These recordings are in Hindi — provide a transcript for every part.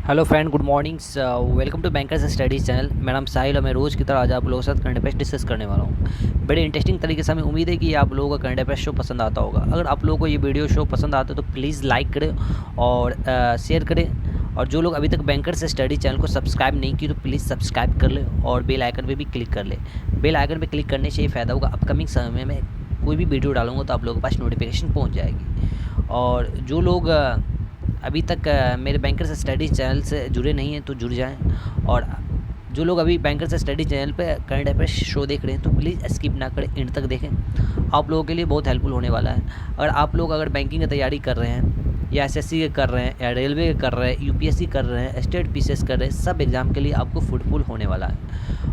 Hello friend, good mornings. Welcome to bankers studies channel. मेरा नाम साहिल और मैं रोज़ की तरह आज आप लोगों के साथ करंट अफेयर्स डिस्कस करने वाला हूँ। बड़े इंटरेस्टिंग तरीके से हमें उम्मीद है कि आप लोगों का करंट अफेयर्स शो पसंद आता होगा। अगर आप लोगों को ये वीडियो शो पसंद आता है तो प्लीज़ लाइक करें और शेयर करें। और जो लोग अभी तक बैंकर्स स्टडी चैनल को सब्सक्राइब नहीं की तो प्लीज़ सब्सक्राइब कर लें और बेल आइकन पर भी क्लिक कर लें। बेल आइकन पर क्लिक करने से ये फ़ायदा होगा, अपकमिंग समय में कोई भी वीडियो डालूंगा तो आप लोगों के पास नोटिफिकेशन पहुँच जाएगी। और जो लोग अभी तक मेरे बैंकर्स स्टडी चैनल से जुड़े नहीं हैं तो जुड़ जाएं। और जो लोग अभी बैंकर्स स्टडी चैनल पे करंट अफेयर्स शो देख रहे हैं तो प्लीज़ स्किप ना करें, एंड तक देखें। आप लोगों के लिए बहुत हेल्पफुल होने वाला है। अगर बैंकिंग की तैयारी कर रहे हैं या एसएससी के कर रहे हैं या रेलवे के कर रहे हैं, यूपीएससी कर रहे हैं, स्टेट पीसीएस कर रहे हैं, सब एग्ज़ाम के लिए आपको फ्रूटफुल होने वाला है।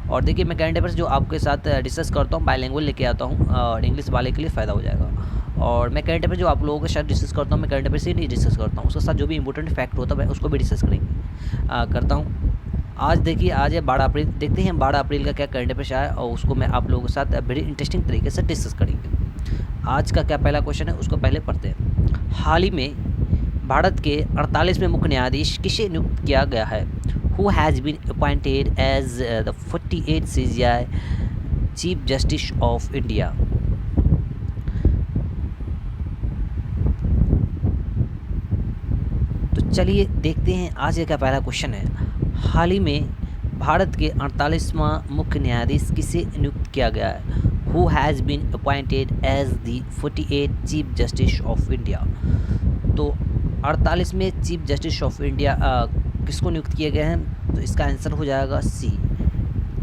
और देखिए, मैं करंट अफेयर्स जो आपके साथ डिस्कस करता हूँ बायलैंग्वेज लेके आता हूँ और इंग्लिश वाले के लिए फ़ायदा हो जाएगा। और मैं करंट अफेयर जो आप लोगों के साथ डिस्कस करता हूँ, मैं करंट अफेयर से ही नहीं डिस्कस करता हूँ, उसके साथ जो भी इंपॉर्टेंट फैक्ट होता है मैं उसको भी डिस्कस करता हूँ। आज देखिए, आज है 12 अप्रैल। देखते हैं 12 अप्रैल का क्या करंट अफेयर आया और उसको मैं आप लोगों के साथ बड़ी इंटरेस्टिंग तरीके से डिस्कस करेंगे। आज का क्या पहला क्वेश्चन है उसको पहले पढ़ते हैं। हाल ही में भारत के 48वें मुख्य न्यायाधीश किसे नियुक्त किया गया है? Who has been appointed as the 48th CJI chief justice of India? तो चलिए देखते हैं आज का क्या पहला क्वेश्चन है। हाल ही में भारत के 48वां मुख्य न्यायाधीश किसे नियुक्त किया गया है? Who has been appointed as the 48th chief justice of India? तो 48वें चीफ जस्टिस ऑफ इंडिया किसको नियुक्त किए गए हैं? तो इसका आंसर हो जाएगा सी,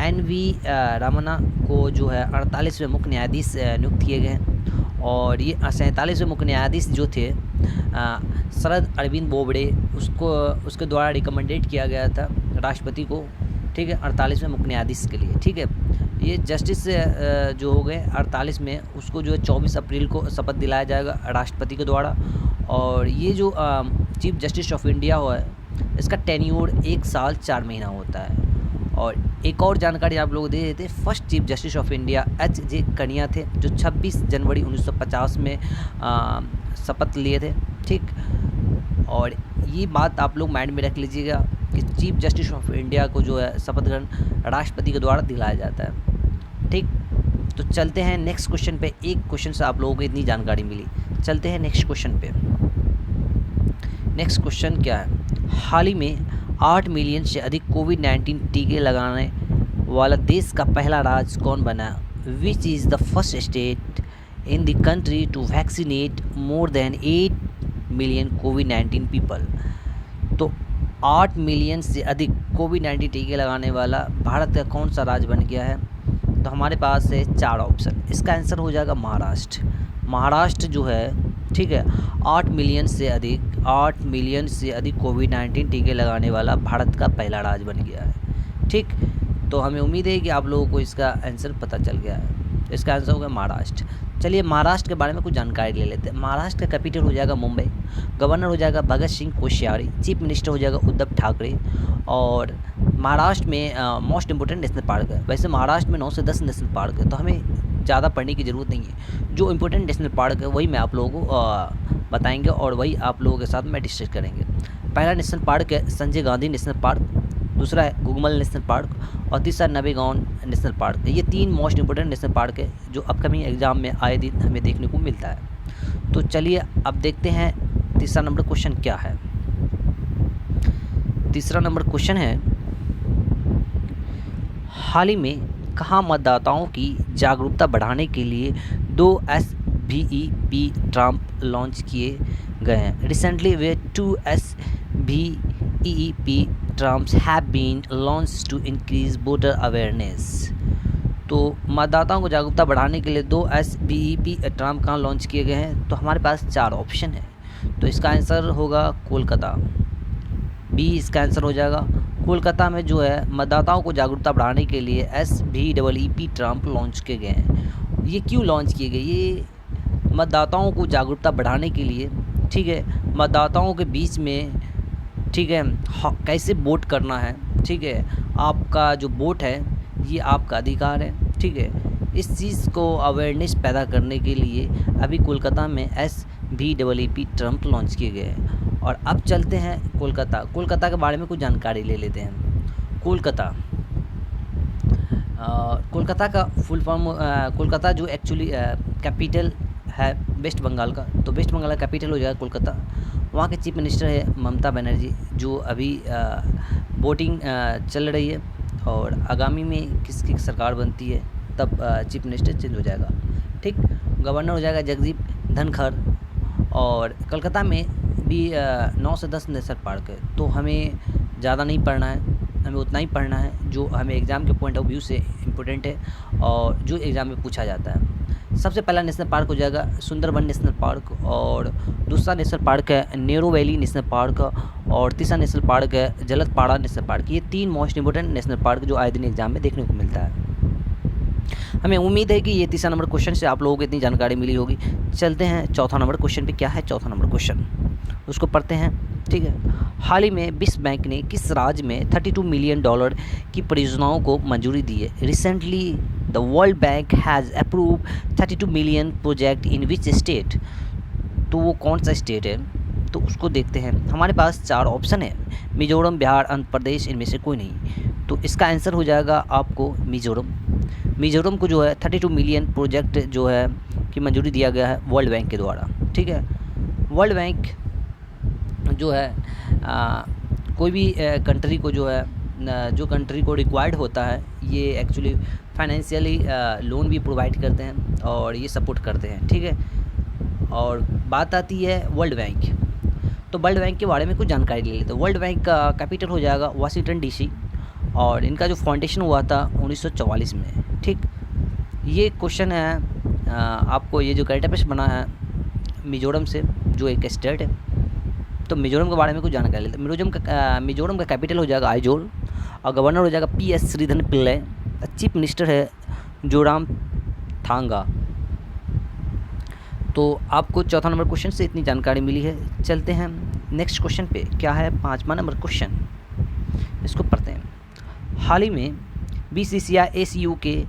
NV रामन्ना को जो है 48वें मुख्य न्यायाधीश नियुक्त किए गए हैं। और ये 47वें मुख्य न्यायाधीश जो थे शरद अरविंद बोबड़े, उसके द्वारा रिकमेंडेड किया गया था राष्ट्रपति को, ठीक है, 48वें मुख्य न्यायाधीश के लिए। ठीक है, ये जस्टिस जो हो गए 48 में, उसको जो है 24 अप्रैल को शपथ दिलाया जाएगा राष्ट्रपति के द्वारा। और ये जो चीफ जस्टिस ऑफ इंडिया हुआ है, इसका टेन्योर 1 साल 4 महीना होता है। और एक और जानकारी आप लोग दे देते, first chief justice of India HJ कनिया थे, जो 26 जनवरी 1950 में शपथ लिए थे। ठीक, और ये बात आप लोग माइंड में रख लीजिएगा कि चीफ जस्टिस ऑफ इंडिया को जो है शपथ ग्रहण राष्ट्रपति के द्वारा दिलाया जाता है। ठीक, तो चलते हैं नेक्स्ट क्वेश्चन पे। एक क्वेश्चन से आप लोगों को इतनी जानकारी मिली, चलते हैं नेक्स्ट क्वेश्चन पे। नेक्स्ट क्वेश्चन क्या है? हाल ही में 8 मिलियन से अधिक कोविड-19 टीके लगाने वाला देश का पहला राज्य कौन बना? Which is the first state in the country to vaccinate more than 8 million कोविड-19 पीपल? तो 8 मिलियन से अधिक कोविड-19 टीके लगाने वाला भारत का कौन सा राज्य बन गया है? तो हमारे पास है 4 ऑप्शन। इसका आंसर हो जाएगा महाराष्ट्र। महाराष्ट्र जो है, ठीक है, 8 मिलियन से अधिक कोविड-19 टीके लगाने वाला भारत का पहला राज्य बन गया है। ठीक, तो हमें उम्मीद है कि आप लोगों को इसका आंसर पता चल गया है। इसका आंसर होगा महाराष्ट्र। चलिए महाराष्ट्र के बारे में कुछ जानकारी ले लेते हैं। महाराष्ट्र का कैपिटल हो जाएगा मुंबई, गवर्नर हो जाएगा भगत सिंह कोश्यारी, चीफ मिनिस्टर हो जाएगा उद्धव ठाकरे। और महाराष्ट्र में मोस्ट इंपोर्टेंट नेशनल पार्क है। वैसे महाराष्ट्र में 9 से 10 नेशनल पार्क है, तो हमें ज़्यादा पढ़ने की ज़रूरत नहीं है। जो इम्पोर्टेंट नेशनल पार्क है वही मैं आप लोगों को बताएंगे और वही आप लोगों के साथ में डिस्कस करेंगे। पहला नेशनल पार्क है संजय गांधी नेशनल पार्क, दूसरा है गुगमल नेशनल पार्क और तीसरा नवेगांव नेशनल पार्क है। ये 3 मोस्ट इंपोर्टेंट नेशनल पार्क है जो अपकमिंग एग्ज़ाम में आए दिन हमें देखने को मिलता है। तो चलिए अब देखते हैं तीसरा नंबर क्वेश्चन क्या है। तीसरा नंबर क्वेश्चन है, हाल ही में कहाँ मतदाताओं की जागरूकता बढ़ाने के लिए 2 SBEP ट्रम्प लॉन्च किए गए हैं? Recently way 2 SBEP trumps have been launch to increase voter awareness. तो मतदाताओं को जागरूकता बढ़ाने के लिए 2 SBEP ट्रम्प कहाँ लॉन्च किए गए हैं? तो हमारे पास 4 ऑप्शन है। तो इसका आंसर होगा कोलकाता, बी इसका आंसर हो जाएगा। कोलकाता में जो है मतदाताओं को जागरूकता बढ़ाने के लिए SBEP ट्रम्प लॉन्च किए गए हैं। ये क्यों लॉन्च किए गए? ये मतदाताओं को जागरूकता बढ़ाने के लिए, ठीक है, मतदाताओं के बीच में, ठीक है, कैसे वोट करना है, ठीक है, आपका जो वोट है ये आपका अधिकार है, ठीक है, इस चीज़ को अवेयरनेस पैदा करने के लिए अभी कोलकाता में SBEP ट्रम्प लॉन्च किए गए हैं। और अब चलते हैं कोलकाता। कोलकाता के बारे में कुछ जानकारी ले लेते हैं। कोलकाता कोलकाता का फुल फॉर्म, कोलकाता जो एक्चुअली कैपिटल है वेस्ट बंगाल का, तो वेस्ट बंगाल का कैपिटल हो जाएगा कोलकाता। वहाँ के चीफ मिनिस्टर है ममता बनर्जी, जो अभी वोटिंग चल रही है और आगामी में किसकी सरकार बनती है तब चीफ मिनिस्टर चेंज हो जाएगा। ठीक, गवर्नर हो जाएगा जगदीप धनखड़। और कलकत्ता में भी 9 से 10 नेशनल पार्क है, तो हमें ज़्यादा नहीं पढ़ना है, हमें उतना ही पढ़ना है जो हमें एग्ज़ाम के पॉइंट ऑफ व्यू से इम्पोर्टेंट है और जो एग्ज़ाम में पूछा जाता है। सबसे पहला नेशनल पार्क हो जाएगा सुंदरबन नेशनल पार्क, और दूसरा नेशनल पार्क है नेहरू वैली नेशनल पार्क, और तीसरा नेशनल पार्क है जलदपाड़ा नेशनल पार्क। ये 3 मोस्ट इंपॉर्टेंट नेशनल पार्क जो आए दिन एग्ज़ाम में देखने को मिलता है। हमें उम्मीद है कि ये तीसरा नंबर क्वेश्चन से आप लोगों को इतनी जानकारी मिली होगी। चलते हैं चौथा नंबर क्वेश्चन पे। क्या है चौथा नंबर क्वेश्चन, उसको पढ़ते हैं। ठीक है, हाल ही में विश्व बैंक ने किस राज्य में $32 मिलियन की परियोजनाओं को मंजूरी दी है? Recently the world bank has approve 32 million project in which state? तो वो कौन सा स्टेट है, तो उसको देखते हैं। हमारे पास 4 ऑप्शन है, मिजोरम, बिहार, आंध्र प्रदेश, इनमें से कोई नहीं। तो इसका आंसर हो जाएगा आपको मिजोरम। मिजोरम को जो है 32 मिलियन प्रोजेक्ट जो है कि मंजूरी दिया गया है वर्ल्ड बैंक के द्वारा। ठीक है, वर्ल्ड बैंक जो है कोई भी कंट्री को जो है जो कंट्री को रिक्वायर्ड होता है, ये एक्चुअली फाइनेंशियली लोन भी प्रोवाइड करते हैं और ये सपोर्ट करते हैं। ठीक है, और बात आती है वर्ल्ड बैंक, तो वर्ल्ड बैंक के बारे में कुछ जानकारी ले लेते हैं। वर्ल्ड बैंक का कैपिटल हो जाएगा वाशिंगटन डीसी, और इनका जो फाउंडेशन हुआ था 1944 में। ठीक, ये क्वेश्चन है आपको, ये जो करंट अफेयर्स बना है मिजोरम से, जो एक स्टेट है, तो मिजोरम के बारे में कुछ जानकारी लेते हैं। मिजोरम का कैपिटल हो जाएगा आइजोल, और गवर्नर हो जाएगा PS Sreedharan Pillai. Chief minister है जोराम थांगा। तो आपको चौथा नंबर क्वेश्चन से इतनी जानकारी मिली है। चलते हैं नेक्स्ट क्वेश्चन पे। क्या है 5वां नंबर क्वेश्चन, इसको पढ़ते हैं। हाल ही में BCCI ACU के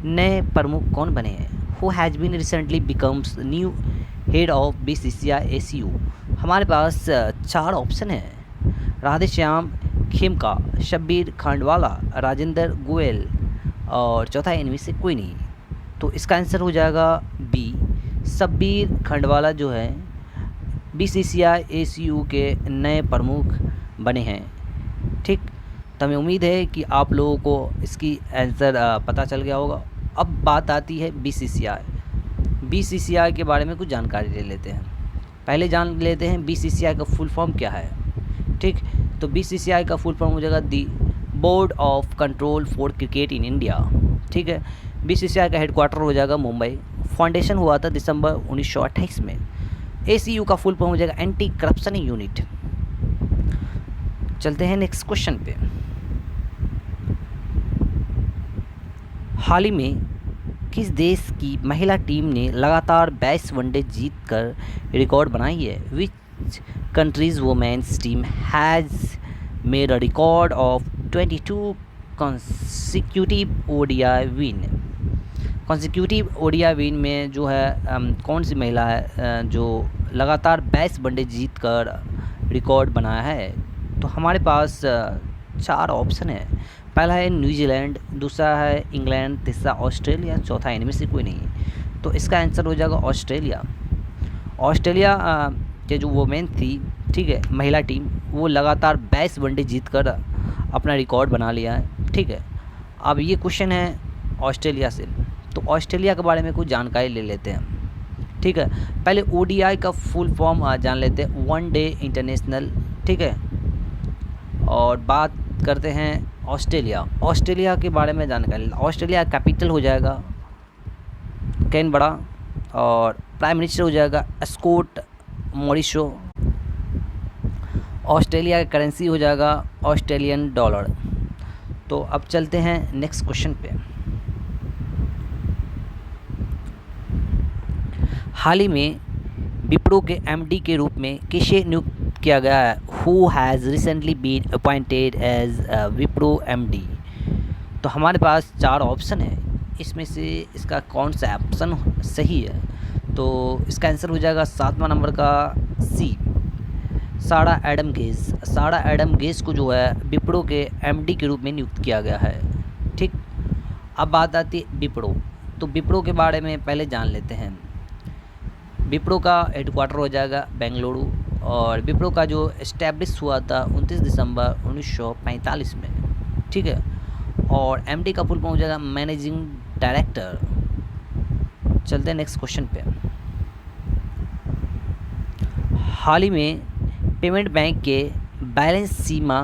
नए प्रमुख कौन बने हैं? Who has been recently becomes new head of BCCI ACU? हमारे पास 4 ऑप्शन है, राधेश्याम खेमका, शब्बीर खांडवाला, राजेंद्र गोयल, और चौथा इनमें से कोई नहीं। तो इसका आंसर हो जाएगा बी, शब्बीर खांडवाला जो है BCCI ACU के नए प्रमुख बने हैं। ठीक, तो हमें उम्मीद है कि आप लोगों को इसकी आंसर पता चल गया होगा। अब बात आती है BCCI के बारे में कुछ जानकारी ले लेते हैं। पहले जान लेते हैं BCCI का फुल फॉर्म क्या है। ठीक, तो BCCI का फुल फॉर्म हो जाएगा दी board of control for cricket in India. ठीक है, BCCI का हेडक्वार्टर हो जाएगा मुंबई। फाउंडेशन हुआ था दिसंबर 1928 में। ACU का फुल फॉर्म हो जाएगा एंटी करप्शन यूनिट। चलते हैं नेक्स्ट क्वेश्चन पे। हाल ही में किस देश की महिला टीम ने लगातार 22 वनडे जीतकर रिकॉर्ड बनाई है? Which countries women's team has made a record of 22 consecutive ODI win? consecutive ODI win में जो है कौन सी महिला है जो लगातार 22 वनडे जीत कर रिकॉर्ड बनाया है? तो हमारे पास 4 ऑप्शन है। पहला है न्यूजीलैंड, दूसरा है इंग्लैंड, तीसरा ऑस्ट्रेलिया, चौथा इनमें से कोई नहीं। तो इसका आंसर हो जाएगा ऑस्ट्रेलिया। ऑस्ट्रेलिया के जो वोमेन थी, ठीक है, महिला टीम, वो लगातार 22 वनडे जीत कर अपना रिकॉर्ड बना लिया है। ठीक है, अब ये क्वेश्चन है ऑस्ट्रेलिया से, तो ऑस्ट्रेलिया के बारे में कुछ जानकारी ले लेते हैं। ठीक है, पहले ODI का फुल फॉर्म जान लेते हैं, वन डे इंटरनेशनल। ठीक है, और बात करते हैं ऑस्ट्रेलिया के बारे में जानकारी। ऑस्ट्रेलिया कैपिटल हो जाएगा कैनबरा, और प्राइम मिनिस्टर हो जाएगा स्कॉट मॉरिसो। ऑस्ट्रेलिया का करेंसी हो जाएगा ऑस्ट्रेलियन डॉलर। तो अब चलते हैं नेक्स्ट क्वेश्चन पे। हाल ही में विप्रो के MD के रूप में किसे नियुक्त किया गया है? Who has recently been appointed as Wipro MD? तो हमारे पास 4 ऑप्शन है, इसमें से इसका कौन सा ऑप्शन सही है? तो इसका आंसर हो जाएगा 7वां नंबर का C, सारा एडम गेज को जो है विप्रो के एमडी के रूप में नियुक्त किया गया है। ठीक, अब बात आती है विप्रो। तो विप्रो के बारे में पहले जान लेते हैं। विप्रो का हेडक्वार्टर हो जाएगा बेंगलुरु, और विप्रो का जो इस्टेब्लिश हुआ था 29 दिसंबर 1945 में। ठीक है, और एमडी का फुल फॉर्म हो जाएगा मैनेजिंग डायरेक्टर। चलते हैं नेक्स्ट क्वेश्चन पे। हाल ही में पेमेंट बैंक के बैलेंस सीमा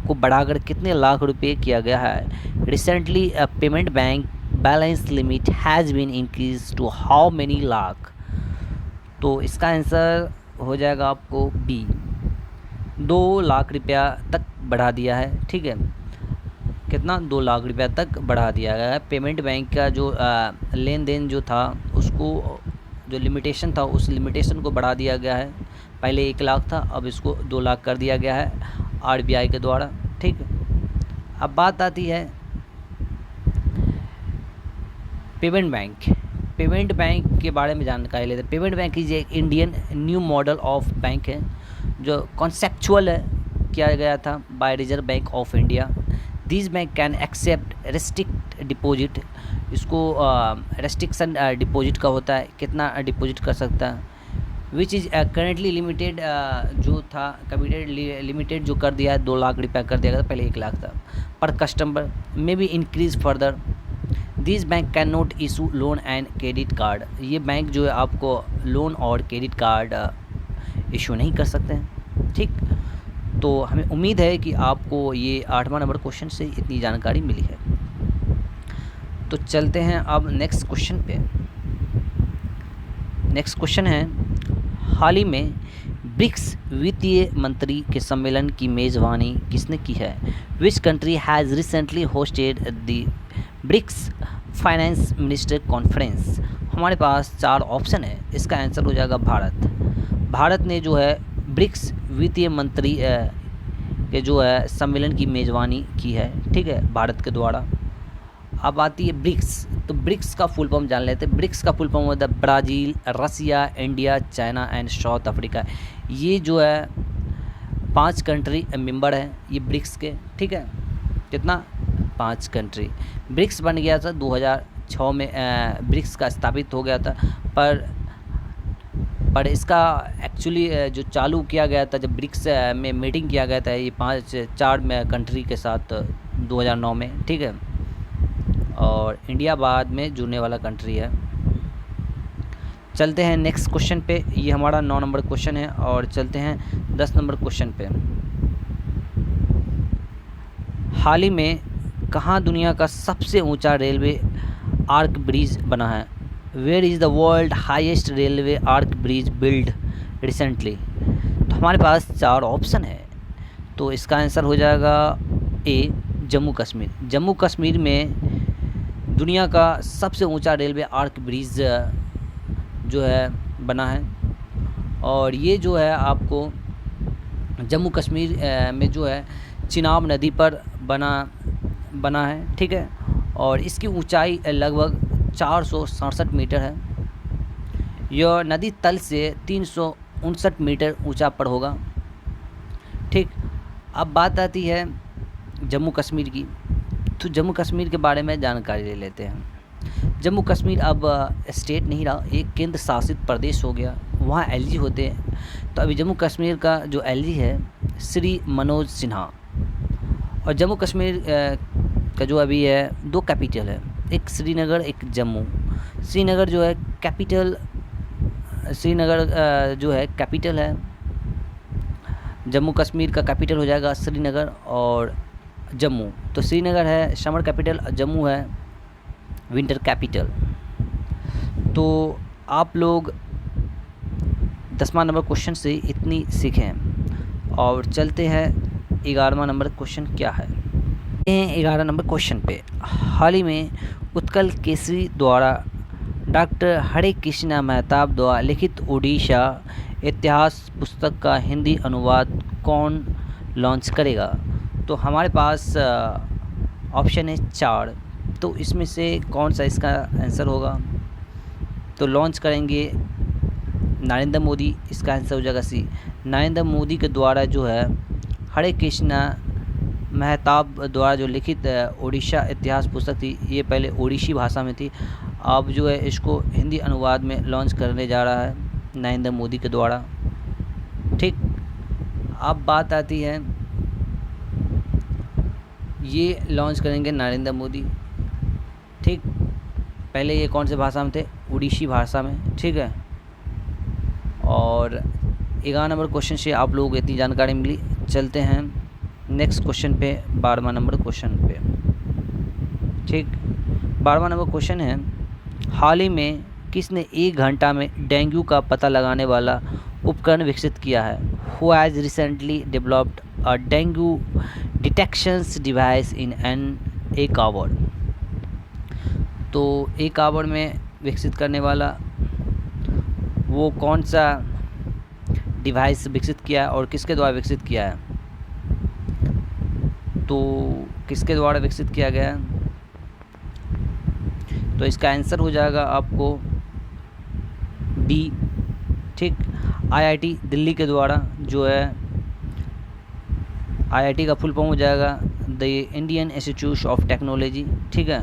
को बढ़ाकर कितने लाख रुपए किया गया है? Recently payment bank balance limit has been increase to how many lakh? तो इसका आंसर हो जाएगा आपको बी, 2 लाख रुपया तक बढ़ा दिया है। ठीक है, कितना? 2 लाख रुपया तक बढ़ा दिया गया है। पेमेंट बैंक का जो लेन देन जो था उसको, जो लिमिटेशन था उस लिमिटेशन को बढ़ा दिया गया है। पहले 1 लाख था, अब इसको 2 लाख कर दिया गया है आरबीआई के द्वारा। ठीक, अब बात आती है पेमेंट बैंक के बारे में जानकारी लेते हैं। पेमेंट बैंक इज एक Indian new model of bank है जो कॉन्सेप्चुअल किया गया था by reserve bank of India. This bank can accept restrict deposit. इसको रेस्ट्रिक्शन डिपॉजिट का होता है, कितना डिपॉजिट कर सकता है, विच इज़ करेंटली लिमिटेड। जो था लिमिटेड जो कर दिया है 2 लाख रुपया कर दिया गया था, पहले 1 लाख था पर customer, may be increase further. This bank can not issue loan and credit card. ये बैंक जो है आपको लोन और क्रेडिट कार्ड इशू नहीं कर सकते हैं। ठीक, तो हमें उम्मीद है कि आपको ये 8वां नंबर क्वेश्चन से इतनी जानकारी मिली है। तो चलते हैं अब नेक्स्ट क्वेश्चन पे। नेक्स्ट क्वेश्चन है, हाल ही में ब्रिक्स वित्तीय मंत्री के सम्मेलन की मेज़बानी किसने की है? Which country has recently hosted the BRICS finance minister conference? हमारे पास 4 ऑप्शन है, इसका आंसर हो जाएगा भारत ने जो है ब्रिक्स वित्तीय मंत्री के जो है सम्मेलन की मेज़बानी की है। ठीक है, भारत के द्वारा। अब आती है ब्रिक्स। तो ब्रिक्स का फुल फॉर्म जान लेते हैं। ब्रिक्स का फुल फॉर्म होता है Brazil, Russia, India, China and South Africa. ये जो है 5 कंट्री मेंबर हैं ये ब्रिक्स के। ठीक है, कितना? 5 कंट्री। ब्रिक्स बन गया था 2006 में, ब्रिक्स का स्थापित हो गया था, पर इसका एक्चुअली जो चालू किया गया था जब ब्रिक्स में मीटिंग किया गया था ये 4 कंट्री के साथ 2009 में। ठीक है, और इंडिया बाद में जुड़ने वाला कंट्री है। चलते हैं नेक्स्ट क्वेश्चन पे। ये हमारा 9 नंबर क्वेश्चन है, और चलते हैं 10 नंबर क्वेश्चन पे। हाल ही में कहाँ दुनिया का सबसे ऊंचा रेलवे आर्क ब्रिज बना है? Where is the world highest railway arch bridge build recently? तो हमारे पास 4 ऑप्शन है, तो इसका आंसर हो जाएगा ए, जम्मू कश्मीर। जम्मू कश्मीर में दुनिया का सबसे ऊंचा रेलवे आर्क ब्रिज जो है बना है, और ये जो है आपको जम्मू कश्मीर में जो है चिनाब नदी पर बना है। ठीक है, और इसकी ऊंचाई लगभग 467 मीटर है। यह नदी तल से 359 मीटर ऊंचा पर होगा। ठीक, अब बात आती है जम्मू कश्मीर की। तो जम्मू कश्मीर के बारे में जानकारी ले लेते हैं। जम्मू कश्मीर अब स्टेट नहीं रहा, एक केंद्र शासित प्रदेश हो गया। वहाँ एलजी होते हैं। तो अभी जम्मू कश्मीर का जो एलजी है श्री मनोज सिन्हा। और जम्मू कश्मीर का जो अभी है 2 कैपिटल है, एक श्रीनगर, एक जम्मू। श्रीनगर जो है कैपिटल, जो है कैपिटल है। जम्मू कश्मीर का कैपिटल हो जाएगा श्रीनगर और जम्मू। तो श्रीनगर है समर कैपिटल, जम्मू है विंटर कैपिटल। तो आप लोग 10वां नंबर क्वेश्चन से इतनी सीखें, और चलते हैं 11वां नंबर क्वेश्चन क्या है। 11 नंबर क्वेश्चन पे। हाल ही में उत्कल केसरी द्वारा डॉक्टर हरे कृष्णा मेहताब द्वारा लिखित ओडिशा इतिहास पुस्तक का हिंदी अनुवाद कौन लॉन्च करेगा? तो हमारे पास ऑप्शन है 4, तो इसमें से कौन सा इसका आंसर होगा? तो लॉन्च करेंगे नरेंद्र मोदी, इसका आंसर हो जाएगा सी। नरेंद्र मोदी के द्वारा जो है हरे कृष्णा मेहताब द्वारा जो लिखित ओडिशा इतिहास पुस्तक थी, ये पहले ओडिशी भाषा में थी, अब जो है इसको हिंदी अनुवाद में लॉन्च करने जा रहा है नरेंद्र मोदी के द्वारा। ठीक, अब बात आती है, ये लॉन्च करेंगे नरेंद्र मोदी। ठीक, पहले ये कौन से भाषा में थे? ओडिशी भाषा में। ठीक है, और 11 नंबर क्वेश्चन से आप लोगों को इतनी जानकारी मिली। चलते हैं नेक्स्ट क्वेश्चन पे, 12वां नंबर क्वेश्चन पे। ठीक, 12वां नंबर क्वेश्चन है, हाल ही में किसने 1 घंटा में डेंगू का पता लगाने वाला उपकरण विकसित किया है? Who has recently developed a dengue detections device in an 1 hour. तो 1 आवर में विकसित करने वाला वो कौन सा डिवाइस विकसित किया है और किसके द्वारा विकसित किया है? तो किसके द्वारा विकसित किया गया है? तो इसका आंसर हो जाएगा आपको डी। ठीक, आईआईटी दिल्ली के द्वारा जो है, आईआईटी का फुल फॉर्म हो जाएगा the Indian institute of technology. ठीक है,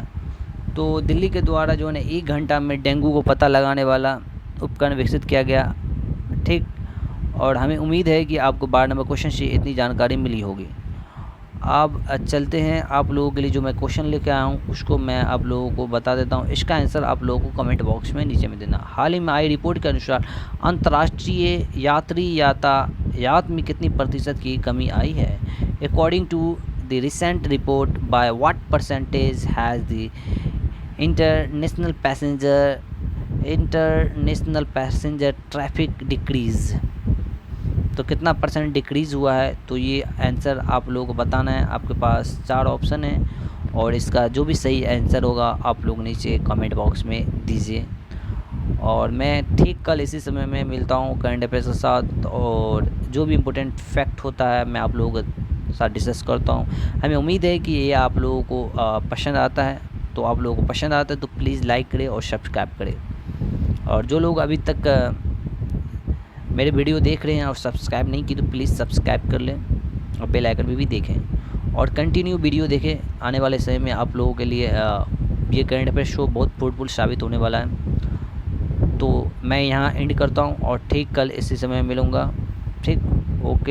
तो दिल्ली के द्वारा जो है ना 1 घंटा में डेंगू को पता लगाने वाला उपकरण विकसित किया गया। ठीक, और हमें उम्मीद है कि आपको 12 नंबर क्वेश्चन से इतनी जानकारी मिली होगी। अब चलते हैं, आप लोगों के लिए जो मैं क्वेश्चन लेकर आया हूँ उसको मैं आप लोगों को बता देता हूँ। इसका आंसर आप लोगों को कमेंट बॉक्स में नीचे में देना। हाल ही में आई रिपोर्ट के अनुसार अंतर्राष्ट्रीय यात्री यातायात में कितनी प्रतिशत की कमी आई है? According to the recent report, by what percentage has the international passenger traffic decrease. तो कितना % डिक्रीज़ हुआ है? तो ये आंसर आप लोगों को बताना है। आपके पास 4 ऑप्शन है और इसका जो भी सही आंसर होगा आप लोग नीचे कमेंट बॉक्स में दीजिए। और मैं ठीक कल इसी समय में मिलता हूँ करंट अफेयर्स के साथ, और जो भी इम्पोर्टेंट फैक्ट होता है मैं आप लोगों के साथ डिस्कस करता हूँ। हमें उम्मीद है कि ये आप लोगों को पसंद आता है। तो आप लोगों को पसंद आता है तो प्लीज़ लाइक करें और सब्सक्राइब करें। और जो लोग अभी तक मेरे वीडियो देख रहे हैं और सब्सक्राइब नहीं की तो प्लीज़ सब्सक्राइब कर लें और बेल आइकन भी देखें और कंटिन्यू वीडियो देखें। आने वाले समय में आप लोगों के लिए ये करंट अफेयर शो बहुत फ्रूटफुल साबित होने वाला है। तो मैं यहाँ एंड करता हूँ और ठीक कल इसी समय मिलूँगा। ठीक, ओके।